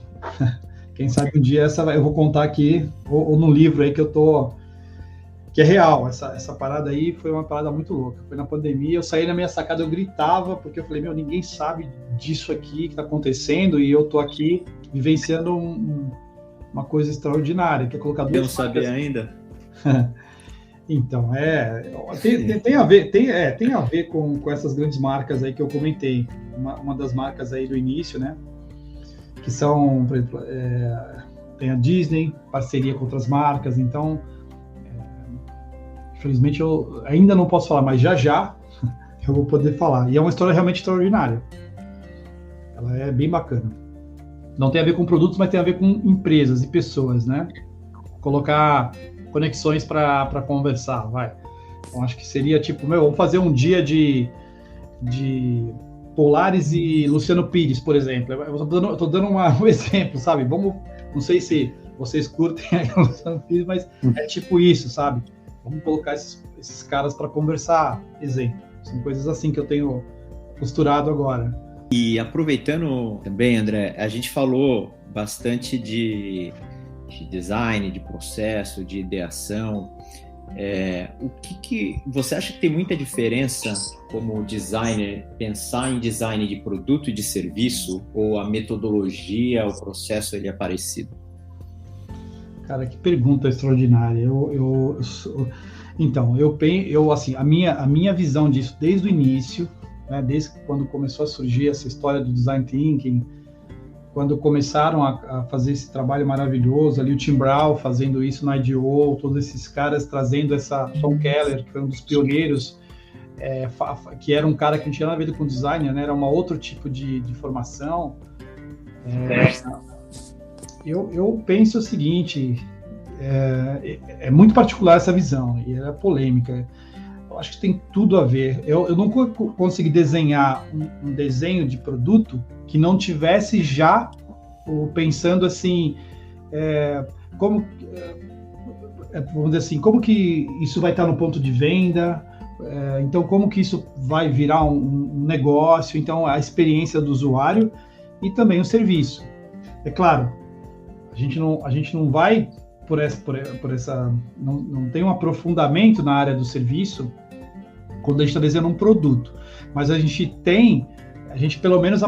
Quem sabe um dia eu vou contar aqui, ou no livro aí que é real. Essa parada aí foi uma parada muito louca. Foi na pandemia, eu saí na minha sacada, eu gritava, porque eu falei, ninguém sabe disso aqui que está acontecendo, e eu tô aqui vivenciando uma coisa extraordinária, que é colocar duas Eu não sabia ainda. Então, tem a ver com essas grandes marcas aí que eu comentei. Uma das marcas aí do início, né? Que são, por exemplo, tem a Disney, parceria com outras marcas, então, infelizmente eu ainda não posso falar, mas já eu vou poder falar. E é uma história realmente extraordinária. Ela é bem bacana. Não tem a ver com produtos, mas tem a ver com empresas e pessoas, né? Colocar conexões para conversar, vai. Então, acho que seria tipo, vamos fazer um dia de Polaris e Luciano Pires, por exemplo. Eu estou dando um exemplo, sabe? Não sei se vocês curtem o Luciano Pires, mas é tipo isso, sabe? Vamos colocar esses caras para conversar, exemplo. São coisas assim que eu tenho costurado agora. E aproveitando também, André, a gente falou bastante de design, de processo, de ideação. O que você acha que tem muita diferença como designer pensar em design de produto e de serviço, ou a metodologia, o processo ele é parecido? Cara, que pergunta extraordinária. Então, assim, a minha visão disso desde o início, né, desde quando começou a surgir essa história do design thinking, quando começaram a fazer esse trabalho maravilhoso, ali o Tim Brown fazendo isso na IDEO, todos esses caras trazendo essa Tom Keller, que foi um dos pioneiros, que era um cara que não tinha nada a ver com design, né, era um outro tipo de formação. Eu penso o seguinte, é muito particular essa visão, e é polêmica. Eu acho que tem tudo a ver. Eu nunca consegui desenhar um desenho de produto que não tivesse já pensando assim, vamos dizer assim, como que isso vai estar no ponto de venda, então como que isso vai virar um negócio, então a experiência do usuário e também o serviço. É claro, a gente não vai por essa não tem um aprofundamento na área do serviço quando a gente está desenhando um produto, mas a gente pelo menos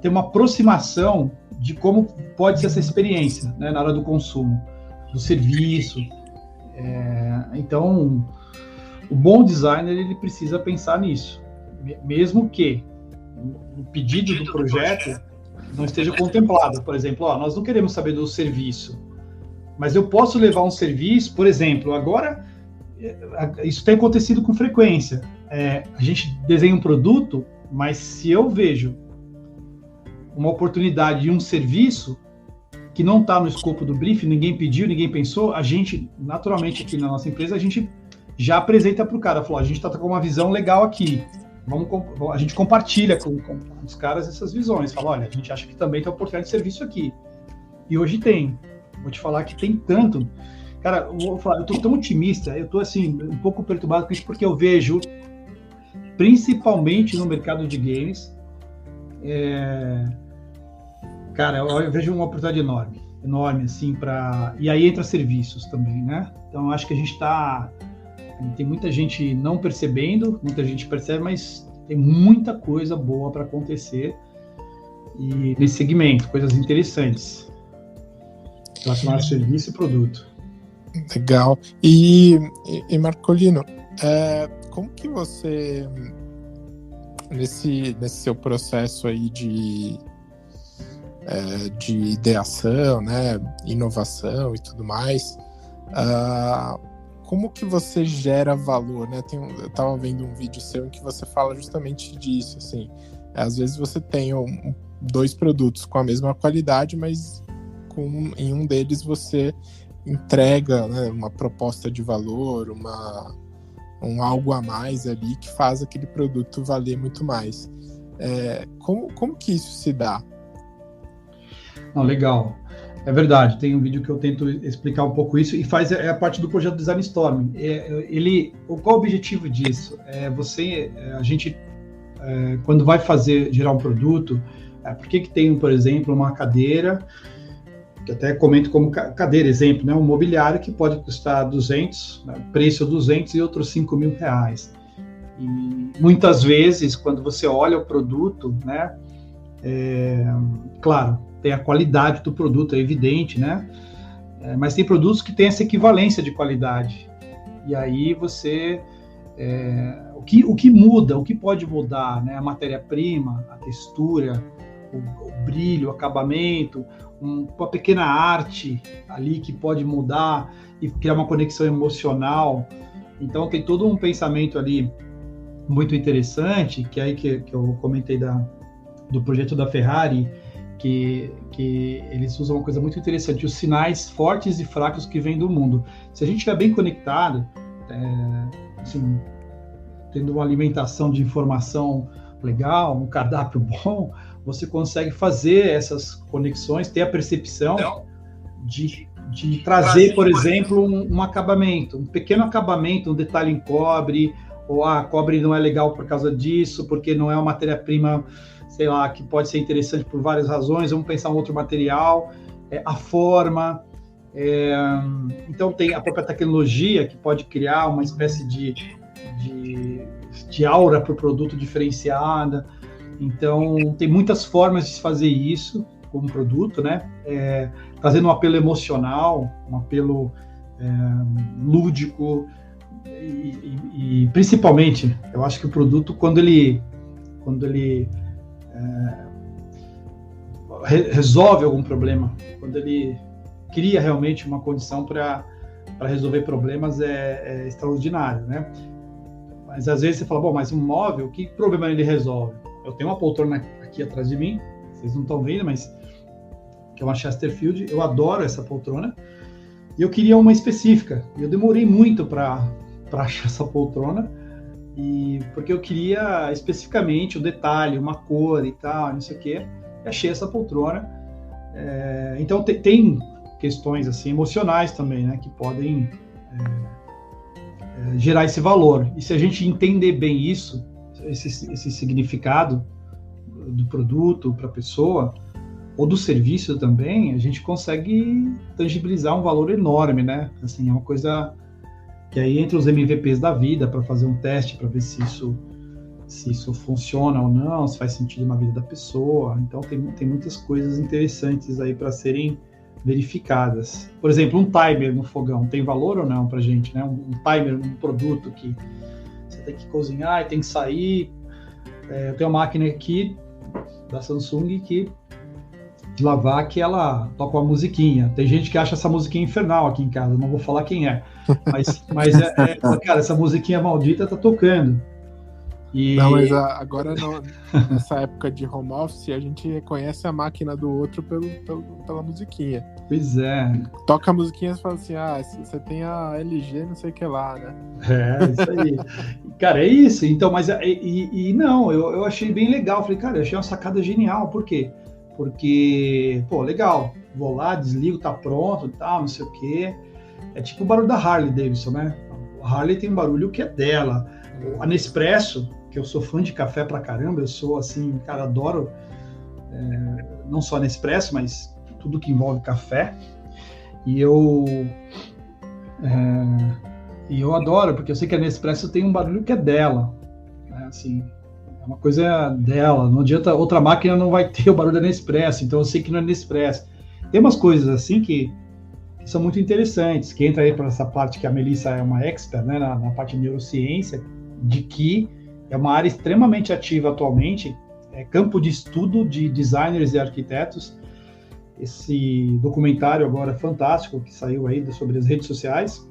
tem uma aproximação de como pode ser essa experiência, né, na hora do consumo, do serviço. Então, o bom designer ele precisa pensar nisso, mesmo que o pedido do projeto não esteja contemplado. Por exemplo, nós não queremos saber do serviço, mas eu posso levar um serviço, por exemplo, agora, isso tem acontecido com frequência, a gente desenha um produto, mas se eu vejo uma oportunidade de um serviço que não está no escopo do briefing, ninguém pediu, ninguém pensou, a gente, naturalmente aqui na nossa empresa, a gente já apresenta para o cara, falou, a gente está com uma visão legal aqui, a gente compartilha com os caras essas visões, fala, olha, a gente acha que também tem oportunidade de serviço aqui, e hoje tem. Vou te falar que tem tanto. Cara, eu tô tão otimista, eu tô assim, um pouco perturbado com isso, porque eu vejo, principalmente no mercado de games, cara, eu vejo uma oportunidade enorme, assim, e aí entra serviços também, né? Então, eu acho que tem muita gente não percebendo, muita gente percebe, mas tem muita coisa boa para acontecer e nesse segmento, coisas interessantes relacionadas a serviço e produto. Legal. E Marcolino, como que você, nesse seu processo aí de ideação, né, inovação e tudo mais, como que você gera valor, né? Eu estava vendo um vídeo seu em que você fala justamente disso, assim, às vezes você tem dois produtos com a mesma qualidade, mas em um deles você entrega, né, uma proposta de valor, um algo a mais ali que faz aquele produto valer muito mais. Como que isso se dá? Não, legal. É verdade, tem um vídeo que eu tento explicar um pouco isso e faz a parte do projeto Design Storm. Qual o objetivo disso? A gente, quando vai gerar um produto, por que tem, por exemplo, uma cadeira, que até comento como cadeira, exemplo, né, um mobiliário que pode custar 200, né, preço 200 e outros 5 mil reais. E muitas vezes, quando você olha o produto, né, claro, tem a qualidade do produto, é evidente, né? Mas tem produtos que têm essa equivalência de qualidade. E aí você... o que muda, o que pode mudar, né? A matéria-prima, a textura, o brilho, o acabamento, uma pequena arte ali que pode mudar e criar uma conexão emocional. Então tem todo um pensamento ali muito interessante, que aí que eu comentei do projeto da Ferrari, que eles usam uma coisa muito interessante, os sinais fortes e fracos que vêm do mundo. Se a gente estiver bem conectado, assim, tendo uma alimentação de informação legal, um cardápio bom, você consegue fazer essas conexões, ter a percepção de trazer, por exemplo, um acabamento, um pequeno acabamento, um detalhe em cobre, ou cobre não é legal por causa disso, porque não é uma matéria-prima, sei lá, que pode ser interessante por várias razões, vamos pensar um outro material, a forma. Então tem a própria tecnologia que pode criar uma espécie de aura para o produto diferenciada. Então tem muitas formas de se fazer isso como produto, né? Trazendo um apelo emocional, um apelo lúdico e principalmente, eu acho que o produto, quando ele resolve algum problema, quando ele cria realmente uma condição para resolver problemas, é extraordinário, né? Mas às vezes você fala, bom, mas um móvel, que problema ele resolve? Eu tenho uma poltrona aqui atrás de mim, vocês não estão vendo, mas que é uma Chesterfield, eu adoro essa poltrona, e eu queria uma específica, e eu demorei muito para achar essa poltrona, porque eu queria especificamente o detalhe, uma cor e tal, não sei o quê, e achei essa poltrona. Então tem questões assim emocionais também, né, que podem gerar esse valor. E se a gente entender bem isso, esse significado do produto para a pessoa, ou do serviço também, a gente consegue tangibilizar um valor enorme, né? Assim, é uma coisa que aí entra os MVPs da vida para fazer um teste, para ver se isso funciona ou não, se faz sentido na vida da pessoa. Então tem muitas coisas interessantes aí para serem verificadas. Por exemplo, um timer no fogão tem valor ou não para a gente, né? Um timer num produto que você tem que cozinhar e tem que sair. Eu tenho uma máquina aqui da Samsung de lavar que ela toca uma musiquinha. Tem gente que acha essa musiquinha infernal aqui em casa, não vou falar quem é. Mas cara, essa musiquinha maldita tá tocando. Não, mas agora nessa época de home office, a gente reconhece a máquina do outro pela musiquinha. Pois é. Toca a musiquinha e fala assim, você tem a LG não sei o que lá, né? Isso aí. Cara, é isso. Então, mas não, eu achei bem legal. Falei, cara, eu achei uma sacada genial. Por quê? Porque, pô, legal. Vou lá, desligo, tá pronto e tal, não sei o quê. É tipo o barulho da Harley Davidson, né? A Harley tem um barulho que é dela. A Nespresso, que eu sou fã de café pra caramba, eu sou assim, cara, adoro não só a Nespresso, mas tudo que envolve café. E eu adoro, porque eu sei que a Nespresso tem um barulho que é dela, né? Assim, é uma coisa dela, não adianta, outra máquina não vai ter o barulho da Nespresso, então eu sei que não é Nespresso. Tem umas coisas assim que são muito interessantes, que entra aí para essa parte que a Melissa é uma expert, né, na parte de neurociência, de que é uma área extremamente ativa atualmente, é campo de estudo de designers e arquitetos. Esse documentário agora fantástico que saiu aí sobre as redes sociais,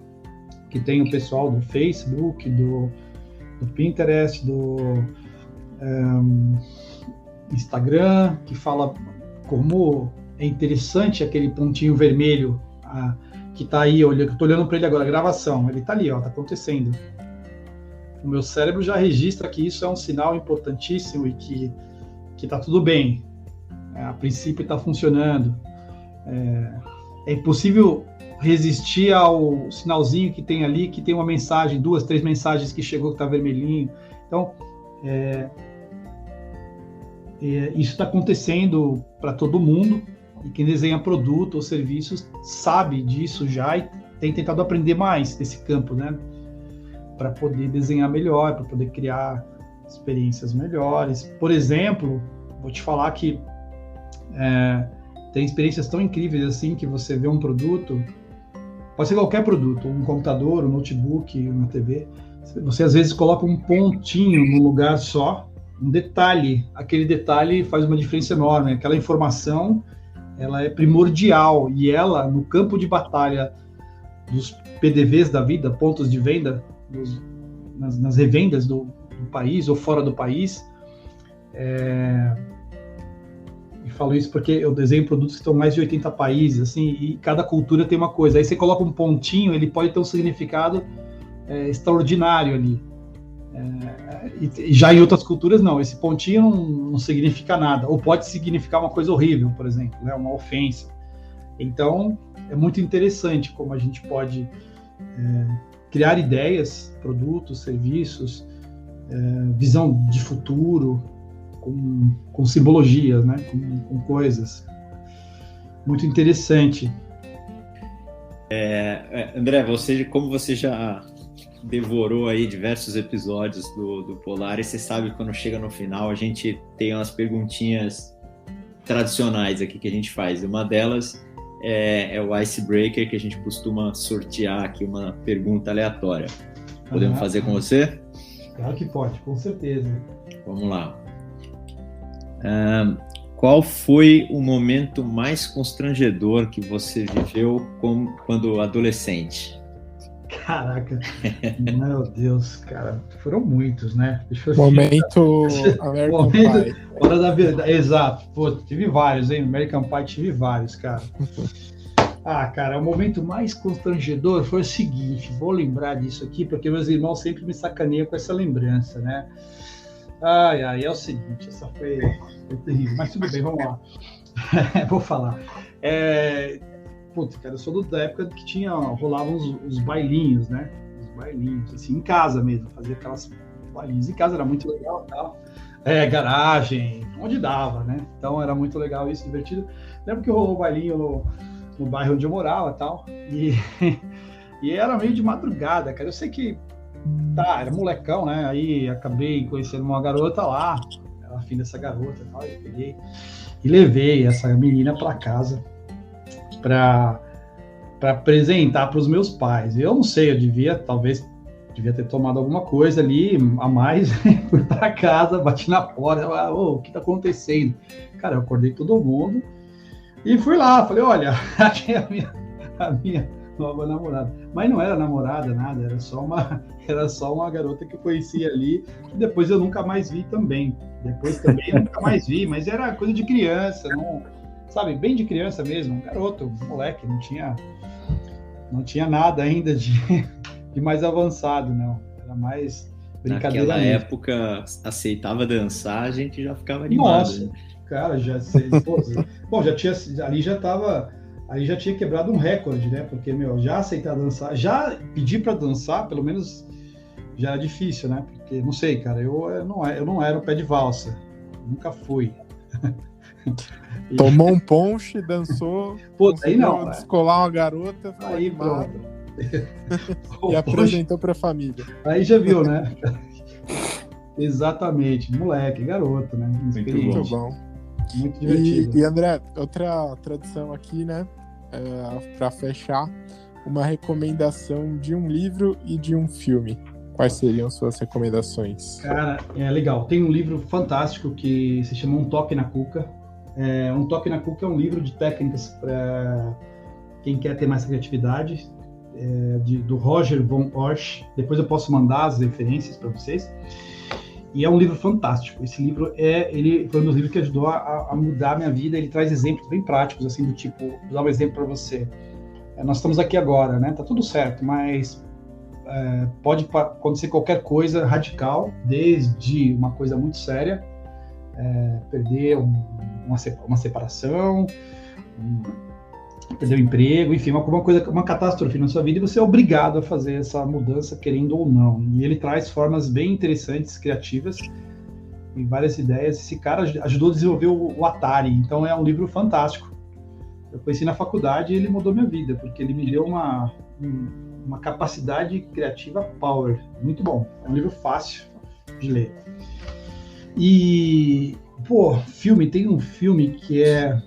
que tem o pessoal do Facebook, do Pinterest, do Instagram, que fala como é interessante aquele pontinho vermelho que está aí, eu estou olhando para ele agora, a gravação, ele está ali, está acontecendo. O meu cérebro já registra que isso é um sinal importantíssimo e que tá tudo bem, a princípio está funcionando. É impossível resistir ao sinalzinho que tem ali, que tem uma mensagem, 2, 3 mensagens que chegou que está vermelhinho. Então, isso está acontecendo para todo mundo, e quem desenha produto ou serviços sabe disso já e tem tentado aprender mais desse campo, né? Para poder desenhar melhor, para poder criar experiências melhores. Por exemplo, vou te falar que tem experiências tão incríveis assim, que você vê um produto, pode ser qualquer produto, um computador, um notebook, uma TV, você às vezes coloca um pontinho no lugar só, um detalhe, aquele detalhe faz uma diferença enorme, aquela informação, ela é primordial, e ela, no campo de batalha dos PDVs da vida, pontos de venda, nas revendas do país ou fora do país, e falo isso porque eu desenho produtos que estão em mais de 80 países, assim, e cada cultura tem uma coisa. Aí você coloca um pontinho, ele pode ter um significado extraordinário ali. E já em outras culturas, não. Esse pontinho não significa nada. Ou pode significar uma coisa horrível, por exemplo, né? Uma ofensa. Então, é muito interessante como a gente pode criar ideias, produtos, serviços, visão de futuro, com simbologias, né? Com coisas. Muito interessante. André, como você já devorou aí diversos episódios do Polaris, você sabe que quando chega no final a gente tem umas perguntinhas tradicionais aqui que a gente faz. Uma delas é o Icebreaker, que a gente costuma sortear aqui uma pergunta aleatória. Podemos fazer com você? Claro que pode, com certeza. Vamos lá. Qual foi o momento mais constrangedor que você viveu quando adolescente? Caraca, meu Deus, cara, foram muitos, né? Momento American Pie. Hora da verdade, exato. Pô, tive vários, hein? American Pie tive vários, cara. Cara, o momento mais constrangedor foi o seguinte, vou lembrar disso aqui, porque meus irmãos sempre me sacaneiam com essa lembrança, né? É o seguinte, essa foi terrível, mas tudo bem, vamos lá. Vou falar. Putz, cara, eu sou da época que rolavam os bailinhos, né? Os bailinhos, assim, em casa mesmo, fazia aquelas bailinhos. Em casa era muito legal e tal. Garagem, onde dava, né? Então era muito legal isso, divertido. Lembro que rolou o bailinho no bairro onde eu morava e tal. E era meio de madrugada, cara. Eu sei que era molecão, né? Aí acabei conhecendo uma garota lá, era afim dessa garota e tal. Eu peguei e levei essa menina para casa para apresentar para os meus pais. Eu não sei, talvez devia ter tomado alguma coisa ali a mais, fui para casa, bati na porta, o que tá acontecendo? Cara, eu acordei todo mundo e fui lá, falei, olha, aqui é a minha nova namorada. Mas não era namorada, nada, era só uma garota que eu conhecia ali, que depois eu nunca mais vi também. Depois também eu nunca mais vi, mas era coisa de criança, não, sabe, bem de criança mesmo, um garoto, um moleque, não tinha nada ainda de mais avançado, não. Era mais brincadeira. Naquela mesmo. época, aceitava dançar, a gente já ficava animado. Nossa, né? Cara, já sei. Bom, ali já tinha quebrado um recorde, né? Porque, já aceitar dançar, já pedir para dançar, pelo menos já era difícil, né? Porque, não sei, cara, eu não era o pé de valsa. Nunca fui. Tomou um ponche, dançou, pô, aí não, descolar uma garota, aí pronto. E apresentou para a família. Aí já viu, né? Exatamente, moleque, garoto, né? Muito bom. Muito divertido. E André, outra tradição aqui, né? Para fechar, uma recomendação de um livro e de um filme. Quais seriam suas recomendações? Cara, legal. Tem um livro fantástico que se chama Um Toque na Cuca. Um Toque na Cuca é um livro de técnicas para quem quer ter mais criatividade, do Roger von Orsch. Depois eu posso mandar as referências para vocês. E é um livro fantástico. Esse livro ele foi um dos livros que ajudou a mudar a minha vida. Ele traz exemplos bem práticos, assim, do tipo, vou dar um exemplo para você. Nós estamos aqui agora, né? Tá tudo certo, mas pode acontecer qualquer coisa radical, desde uma coisa muito séria, perder uma separação, perder o emprego, enfim, uma catástrofe na sua vida, e você é obrigado a fazer essa mudança, querendo ou não. E ele traz formas bem interessantes, criativas, e várias ideias. Esse cara ajudou a desenvolver o Atari, então é um livro fantástico. Eu conheci na faculdade e ele mudou minha vida, porque ele me deu uma capacidade criativa power, muito bom. É um livro fácil de ler. E, tem um filme que é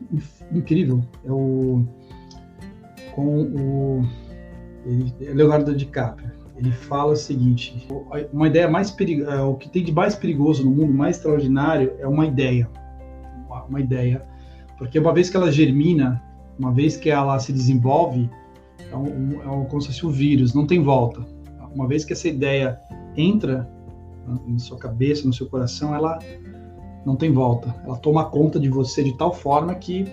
incrível, com o Leonardo DiCaprio. Ele fala o seguinte: uma ideia o que tem de mais perigoso no mundo, mais extraordinário, é uma ideia, porque uma vez que ela germina, uma vez que ela se desenvolve, é como se fosse um vírus, não tem volta. Uma vez que essa ideia entra na sua cabeça, no seu coração, ela não tem volta. Ela toma conta de você de tal forma que...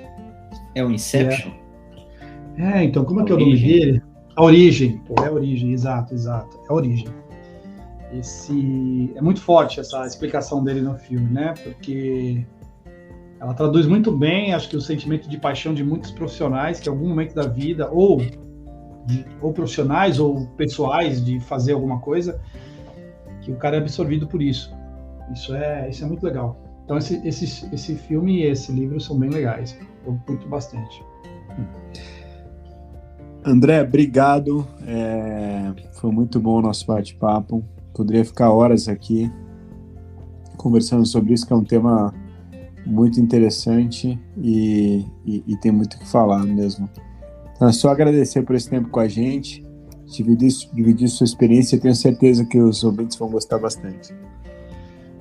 É o Inception? Então, como é que é o nome dele? A Origem. É a Origem, exato. É a Origem. É muito forte essa explicação dele no filme, né? Porque ela traduz muito bem, acho que o sentimento de paixão de muitos profissionais que em algum momento da vida, ou profissionais ou pessoais, de fazer alguma coisa, que o cara é absorvido por isso. Isso é muito legal. Então esse filme e esse livro são bem legais. Eu curto bastante. André, obrigado. Foi muito bom o nosso bate-papo. Poderia ficar horas aqui conversando sobre isso, que é um tema muito interessante e tem muito o que falar mesmo. Então, é só agradecer por esse tempo com a gente, dividir sua experiência. Eu tenho certeza que os ouvintes vão gostar bastante.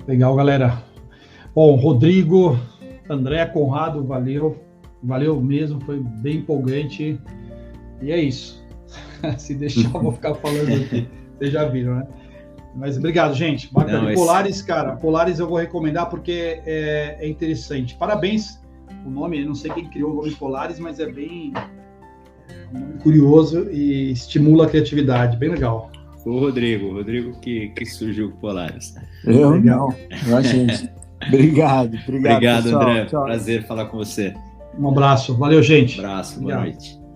Legal, galera. Bom, Rodrigo, André, Conrado, valeu mesmo, foi bem empolgante. E é isso. Se deixar, eu vou ficar falando aqui. Vocês já viram, né? Mas obrigado, gente. Bacana. Polaris, cara, Polaris eu vou recomendar porque é interessante. Parabéns, o nome, eu não sei quem criou o nome Polaris, mas é bem um nome curioso e estimula a criatividade, bem legal. O Rodrigo que surgiu com Polaris. Eu não, a gente. Obrigado, pessoal. André. Tchau. Prazer falar com você. Um abraço. Valeu, gente. Um abraço. Boa noite.